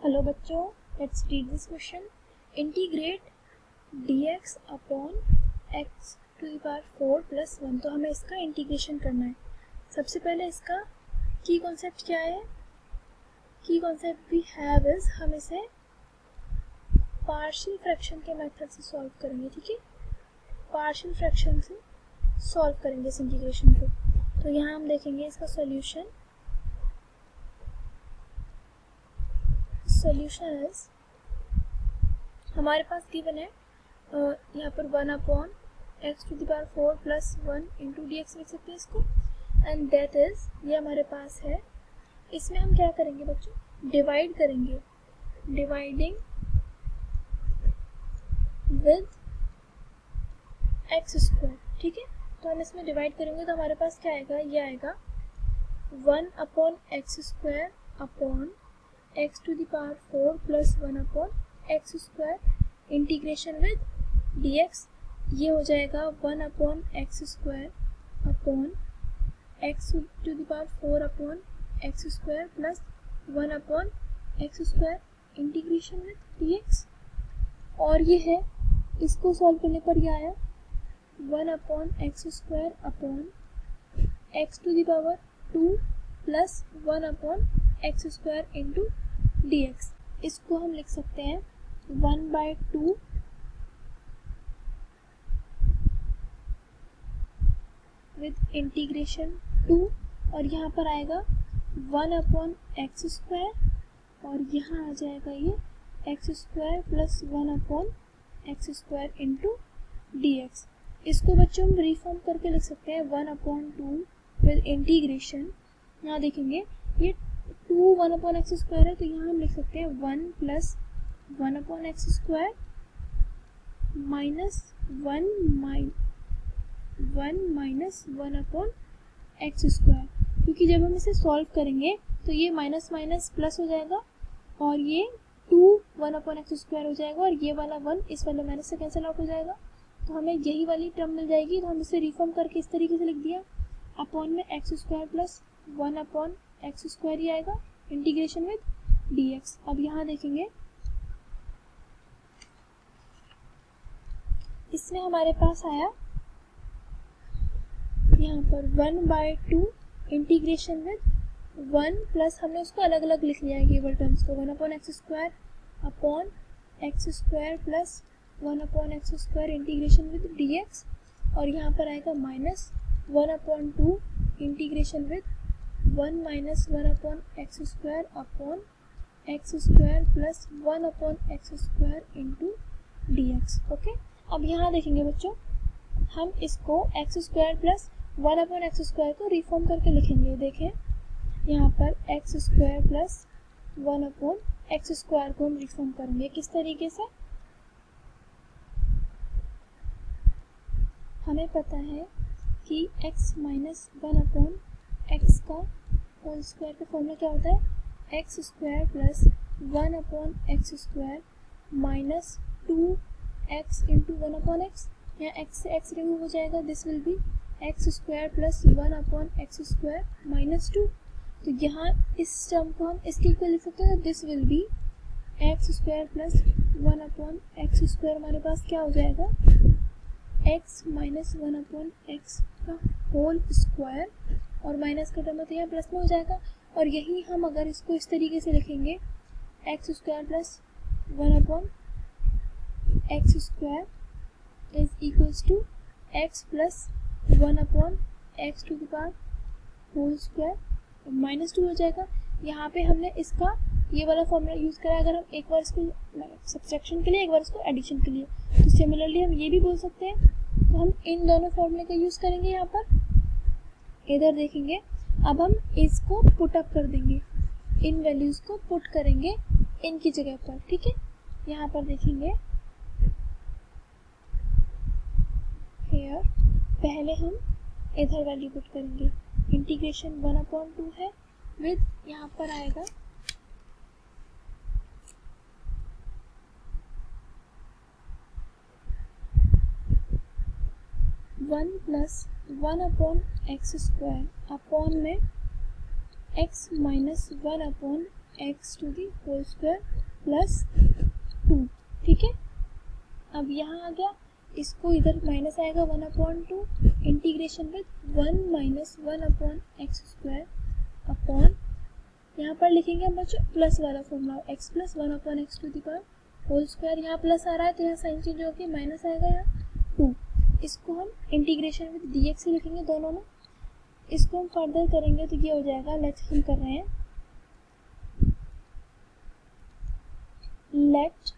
Hello बच्चों, let's read this question. Integrate dx upon x to the power 4 plus 1. तो हमें इसका integration करना है. सबसे पहले इसका की कॉन्सेप्ट क्या है? की कॉन्सेप्ट वी हैव इज हम इसे पार्शियल फ्रैक्शन के मेथड से सॉल्व करेंगे. ठीक है, पार्शियल फ्रैक्शन से सॉल्व करेंगे इस इंटीग्रेशन को. तो यहाँ हम देखेंगे इसका सॉल्यूशन. सॉल्यूशन इज हमारे पास गिवन है यहाँ पर 1 upon x to the power 4 plus 1 into d x लिख सकते हैं इसको. एंड दैट इज ये हमारे पास है. इसमें हम क्या करेंगे बच्चों? डिवाइड करेंगे. Dividing with x square. ठीक है, तो हम इसमें डिवाइड करेंगे तो हमारे पास क्या आएगा? ये आएगा 1 upon x square upon x to the power 4 plus 1 upon x square integration with d x. ये हो जाएगा 1 upon x square upon x to the power 4 upon x square plus 1 upon x square integration with d x. और ये है, इसको solve करने पर यह आया 1 upon x square upon x to the power 2 plus 1 upon x square into d x. इसको हम लिख सकते हैं 1/2 विद इंटीग्रेशन 2. और यहाँ पर आएगा 1 अपॉन एक्स स्क्वायर और यहाँ आ जाएगा ये x square plus 1 upon x square into d x. इसको बच्चों हम रिफॉर्म करके लिख सकते हैं 1/2 विद इंटीग्रेशन. यहाँ देखेंगे ये 2 1 अपॉन एक्स स्क्वायर है, तो यहाँ हम लिख सकते हैं 1 plus 1 upon x square minus 1 minus 1 upon x square. क्योंकि जब हम इसे सॉल्व करेंगे तो ये माइनस माइनस प्लस हो जाएगा और ये 2 1 अपॉन एक्स स्क्वायर हो जाएगा और ये वाला 1 इस वाले माइनस से कैंसिल आउट हो जाएगा. तो हमें यही वाली टर्म मिल जाएगी. तो हम इसे रिफॉर्म करके इस तरीके से लिख दिया अपॉन में x square plus 1 upon x square ही आएगा इंटीग्रेशन विद डी एक्स. अब यहाँ देखेंगे इसमें हमारे पास आया यहाँ पर 1/2 इंटीग्रेशन विद 1 प्लस हमने उसको अलग अलग लिख लिया है केवल टर्म्स को. 1 upon x square plus 1 upon x square integration with d x. और यहाँ पर आएगा minus 1/2 integration with 1 minus 1 upon x square plus 1 upon x square into d x. Okay, अब यहाँ देखेंगे बच्चों हम इसको x square plus 1 upon x square को रिफॉर्म करके लिखेंगे. देखें यहाँ पर x square plus 1 upon x square को हम रिफॉर्म करेंगे किस तरीके से? हमें पता है कि x माइनस 1 अपॉन एक्स का होल स्क्वायर का फॉर्मूला क्या होता है? X square plus 1 upon x square minus 2x into 1 upon x. यहाँ x से x रिमूव हो जाएगा. This will be x square plus 1 upon x square minus 2. तो यहाँ इस टर्म को हम इसके इक्वल लिख सकते हैं. This will be x square plus 1 upon x square. हमारे पास क्या हो जाएगा? x माइनस 1 अपॉन एक्स का होल स्क्वायर और माइनस का टर्म तो यहाँ प्लस में हो जाएगा. और यही हम अगर इसको इस तरीके से लिखेंगे x square plus 1 upon x square is equals to x plus 1 upon x to the power whole square minus 2 हो जाएगा. यहाँ पे हमने इसका ये वाला फॉर्मूला यूज़ करा. अगर हम एक बार इसको सब्ट्रैक्शन के लिए एक बार इसको एडिशन के लिए, तो सिमिलरली हम ये भी बोल सकते हैं. तो हम इन दोनों फॉर्मूले का यूज़ करेंगे. यहाँ पर इधर देखेंगे अब हम इसको पुट अप कर देंगे, इन वैल्यूज़ को पुट करेंगे इनकी जगह पर. ठीक है, यहाँ पर देखेंगे हेयर पहले हम इधर वैल्यू पुट करेंगे. इंटीग्रेशन 1/2 है विद यहाँ पर आएगा 1 plus 1 upon x square upon में x minus 1 upon x to the whole square plus 2। ठीक है, अब यहाँ आ गया, इसको इधर माइनस आएगा 1/2 integration with 1 minus 1/x² upon, यहाँ पर लिखेंगे हम बच्चों प्लस वाला formula, x plus 1/x to the power whole square. यहाँ प्लस आ रहा है तो यहाँ साइन चेंज होकर माइनस आएगा यहाँ 2। इसको हम इंटीग्रेशन विद dx ही लिखेंगे दोनों में। इसको हम फर्दर करेंगे तो ये हो जाएगा, लेट्स हम कर रहे हैं, let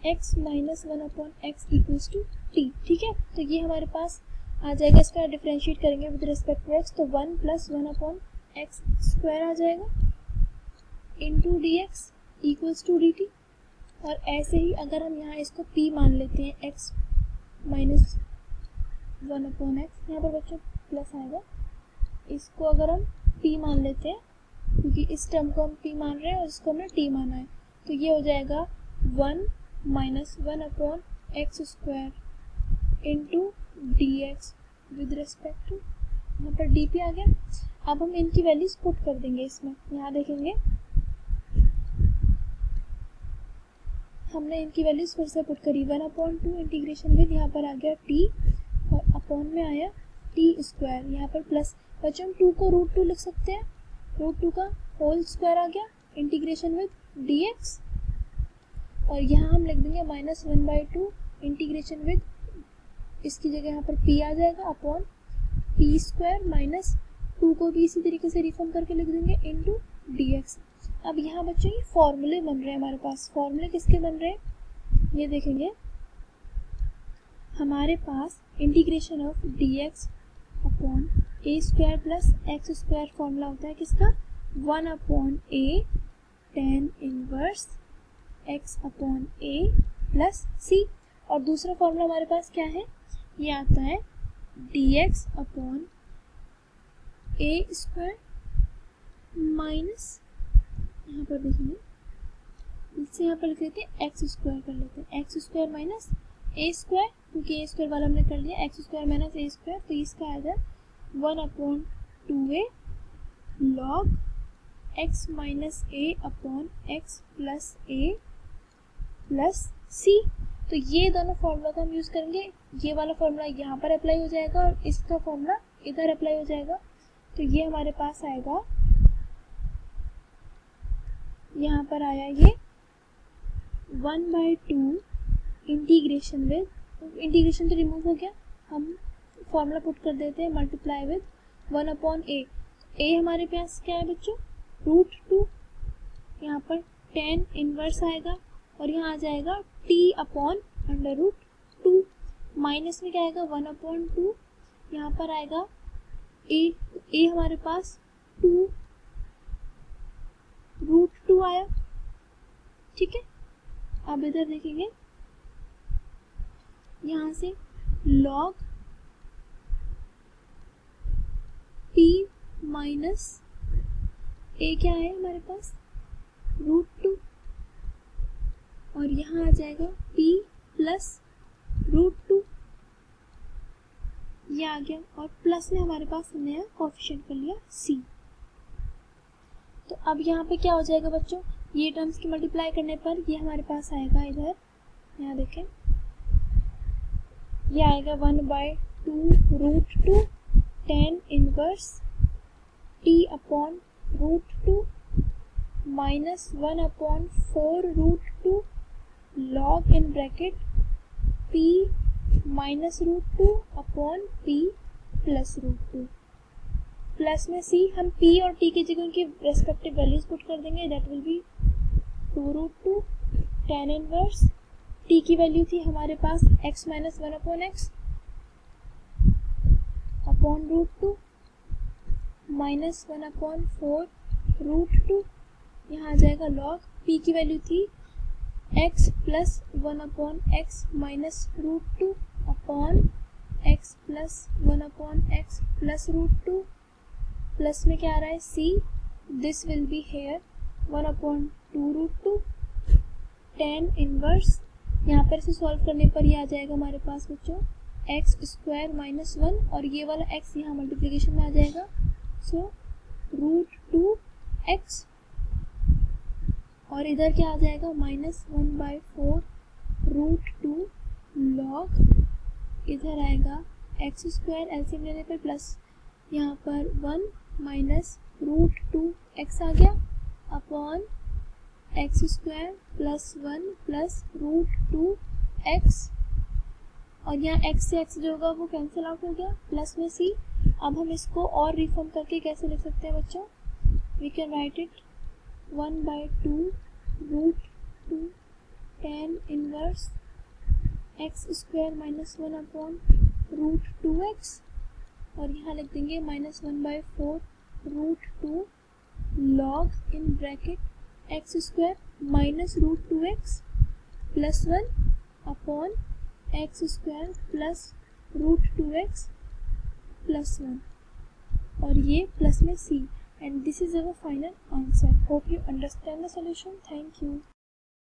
x minus 1/x equals to t। ठीक है, तो ये हमारे पास आ जाएगा, इसका डिफरेंशिएट करेंगे विद रिस्पेक्ट टू x तो 1 प्लस 1/x² आ जाएगा into dx equals to dt। और ऐसे ही अगर हम यहाँ इसको p मान लेते हैं, x माइनस 1/x, यहाँ पर बच्चों प्लस आएगा, इसको अगर हम p मान लेते हैं क्योंकि इस टर्म को हम p मान रहे हैं और इसको हमने t माना है, तो ये हो जाएगा 1 minus 1/x² into dx with respect to, यहाँ पर dp आ गया। अब हम इनकी वैल्यूज पुट कर देंगे इसमें, यहाँ देखेंगे हमने इनकी वैल्यूज फिर से पुट करी, 1/2 इंटीग्रेशन विद, यहाँ पर आ गया t और अपॉन में आया t², यहाँ पर प्लस, बच्चों हम 2 को √2 लिख सकते हैं, √2 का होल स्क्वायर आ गया इंटीग्रेशन विद dx, और यहाँ हम लिख देंगे माइनस 1/2 इंटीग्रेशन विद, इसकी जगह यहाँ पर p आ जाएगा अपॉन p² माइनस 2 को भी इसी तरीके से रिफॉर्म करके लिख देंगे इंटू dx। अब यहाँ बच्चों ये फॉर्मूले बन रहे हैं हमारे पास, फॉर्मूले किसके बन रहे हैं ये देखेंगे, हमारे पास integration of dx upon a² plus x² formula होता है किसका, 1/a tan inverse x upon a plus c। और दूसरा फॉर्मूला हमारे पास क्या है, ये आता है dx अपॉन a² माइनस, यहाँ पर देखेंगे इससे यहाँ पर लिख लेते हैं x² कर लेते हैं, x² माइनस a², क्योंकि a² वाला हमने कर लिया, x² माइनस a², तो इसका आ जाए 1/2a log x minus a upon x plus a plus c। तो ये दोनों फॉर्मूला को हम यूज़ करेंगे, ये वाला फॉर्मूला यहाँ पर अप्लाई हो जाएगा और इसका फॉर्मूला इधर अप्लाई हो जाएगा, तो ये हमारे पास आएगा, यहाँ पर आया ये 1/2 इंटीग्रेशन विद, इंटीग्रेशन तो रिमूव हो गया, हम फॉर्मूला पुट कर देते हैं, मल्टीप्लाई विद 1/a, a हमारे पास क्या है बच्चों √2, यहाँ पर tan इनवर्स आएगा और यहाँ आ जाएगा t अपॉन √2, माइनस में क्या आएगा 1/2, यहाँ पर आएगा a हमारे पास 2 √2 आया। ठीक है, अब इधर देखेंगे यहाँ से log p माइनस a क्या है हमारे पास √2, और यहाँ आ जाएगा p प्लस √2, ये आ गया, और प्लस में हमारे पास नया कोएफिशिएंट कर लिया c। तो अब यहाँ पे क्या हो जाएगा बच्चों, ये टर्म्स की मल्टीप्लाई करने पर ये हमारे पास आएगा, इधर यहाँ देखें ये आएगा 1/2 √2 tan inverse t upon √2 minus 1/4 √2 log in bracket p minus √2 upon p plus √2, plus में c, हम p और t की जगह उनकी रेस्पेक्टिव वैल्यूज पुट कर देंगे, that will be 2 √2 tan inverse, t की वैल्यू थी हमारे पास x minus 1/x upon √2 minus 1/4 √2, यहाँ आ जाएगा log p की वैल्यू थी x plus 1/x minus √2 upon x plus 1/x plus √2, plus में क्या आ रहा है c, this will be here 1/2 √2 tan inverse, यहाँ पर इसे सॉल्व करने पर ये आ जाएगा हमारे पास बच्चों x² माइनस 1, और ये वाला x यहाँ मल्टीप्लिकेशन में आ जाएगा, सो √2x और इधर क्या आ जाएगा, -1/4 √2 log, इधर आएगा एक्स स्क्वायर, एलसीएम लेने पर प्लस यहाँ पर 1 माइनस √2x आ गया upon x square plus 1 plus √2x, और यहाँ x से x जो होगा वो कैंसिल आउट हो गया, प्लस में c। अब हम इसको और रिफॉर्म करके कैसे लिख सकते हैं बच्चों, we can write it 1/2 √2 tan inverse x square -1 upon √2x, और यहाँ लिख देंगे -1/4 √2 log in bracket x square minus √2x plus 1 upon x square plus √2x plus 1, और ये प्लस में c, and this is our final answer. Hope you understand the solution. Thank you.